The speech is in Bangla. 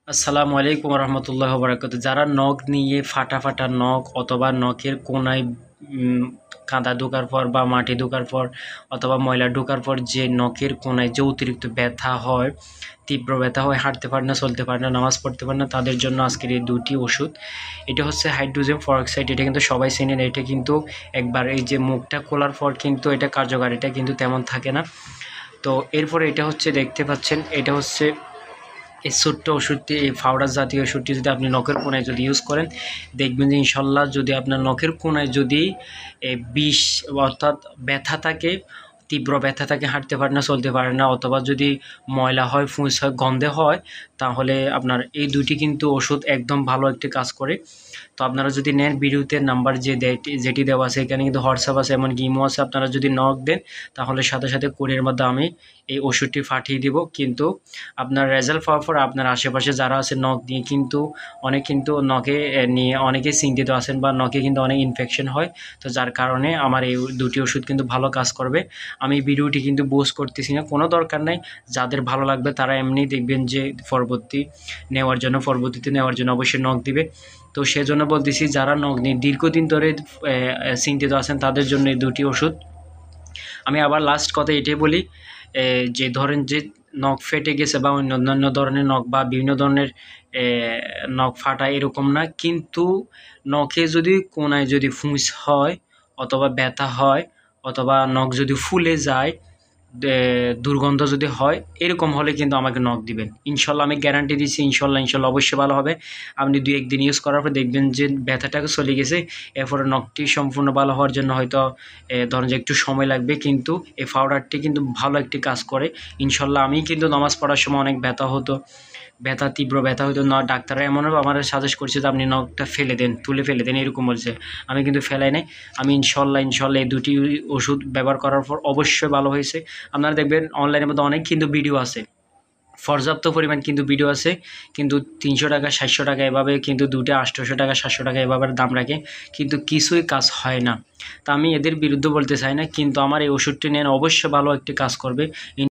আসসালামু আলাইকুম রহমতুল্লাহ বরকাত। যারা নখ নিয়ে ফাটা ফাটা নখ অথবা নখের কোনায় কাদা ঢোকার পর বা মাটি ঢোকার পর অথবা ময়লা ঢোকার পর যে নখের কোনায় যে অতিরিক্ত ব্যথা হয়, তীব্র ব্যথা হয়, হাঁটতে পারে না, চলতে পারে না, নামাজ পড়তে পারে না, তাদের জন্য আজকের এই দুটি ওষুধ। এটা হচ্ছে হাইড্রোজেন পেরক্সাইড। এটা কিন্তু সবাই চেনেন। এটা কিন্তু একবার এই যে মুখটা খোলার পর কিন্তু এটা কার্যকারিতা কিন্তু তেমন থাকে না। তো এরপরে এটা হচ্ছে দেখতে পাচ্ছেন, এটা হচ্ছে এই ছোট্ট ওষুধটি, এই পাউডার জাতীয় ওষুধটি যদি আপনি নখের কোনায় যদি ইউজ করেন, দেখবেন যে ইনশাল্লাহ যদি আপনার নখের কোনায় যদি বিষ অর্থাৎ ব্যথা থাকে, তীব্র ব্যথা থাকে, হাঁটতে পারে না, চলতে পারে না, অথবা যদি ময়লা হয়, ফুঁস হয়, গন্ধে হয়, তাহলে আপনার এই দুটি কিন্তু ওষুধ একদম ভালো একটি কাজ করে। তো আপনারা যদি নেন, ভিডিওতে নাম্বার যেটি দেওয়া আছে, এখানে কিন্তু হোয়াটসঅ্যাপ আছে, এমনকি ইমো আছে। আপনারা যদি নক দেন তাহলে সাথে সাথে কোরিয়ার মাধ্যমে আমি এই ওষুধটি পাঠিয়ে দিব। কিন্তু আপনার রেজাল্ট পাওয়ার পর আপনার আশেপাশে যারা আছে নখ নিয়ে কিন্তু অনেক কিন্তু নখে নিয়ে অনেকে চিন্তিত আছেন বা নখে কিন্তু অনেক ইনফেকশন হয়। তো যার কারণে আমার এই দুটি ওষুধ কিন্তু ভালো কাজ করবে। আমি ভিডিওটি কিন্তু বুস্ট করতেছি না, কোনো দরকার নাই। যাদের ভালো লাগবে তারা এমনি দেখবেন যে পরবর্তীতে নেওয়ার জন্য অবশ্যই নখ দিবে। তো সেজন্য বলতেছি, যারা নখ নিয়ে দীর্ঘদিন ধরে চিন্তিত আছেন তাদের জন্য এই দুটি ওষুধ। আমি আবার লাস্ট কথা এটাই বলি, যে ধরেন যে নখ ফেটে গেছে বা অন্যান্য ধরনের নখ বা বিভিন্ন ধরনের নখ ফাটা এরকম না, কিন্তু নখে যদি কোনায় যদি ফুঁস হয় অথবা ব্যথা হয় অথবা নখ যদি ফুলে যায়, দুর্গন্ধ যদি হয়, এরকম হলে কিন্তু আমাকে নখ দিবেন। ইনশাল্লাহ আমি গ্যারান্টি দিচ্ছি, ইনশাল্লাহ অবশ্যই ভালো হবে। আপনি 2-1 দিন ইউজ করার পর দেখবেন যে ব্যথাটাকে চলে গেছে। এরপরে নখটি সম্পূর্ণ ভালো হওয়ার জন্য হয়তো ধরেন যে একটু সময় লাগবে, কিন্তু এই পাউডারটি কিন্তু ভালো একটি কাজ করে। ইনশাল্লাহ আমি কিন্তু নামাজ পড়ার সময় অনেক ব্যথা হতো, তীব্র ব্যথা হতো না, ডাক্তাররা এমনও আমাদের সাজেস্ট করছে যে আপনি নখটা ফেলে দেন, তুলে ফেলে দেন, এরকম বলছে। আমি কিন্তু ফেলাই নাই। আমি ইনশাল্লাহ এই দুটি ওষুধ ব্যবহার করার পর অবশ্যই ভালো হয়েছে। আপনারা দেখবেন অনলাইনের মধ্যে অনেক কিন্তু ভিডিও আছে, পর্যাপ্ত পরিমাণ কিন্তু ভিডিও আছে, কিন্তু 300 টাকা 700 টাকা এভাবে কিন্তু দুটো 800 টাকা 700 টাকা এভাবে দাম রাখে, কিন্তু কিছুই কাজ হয় না। তা আমি এদের বিরুদ্ধে বলতে চাই না, কিন্তু আমার এই ওষুধটি নেন, অবশ্যই ভালো একটি কাজ করবে।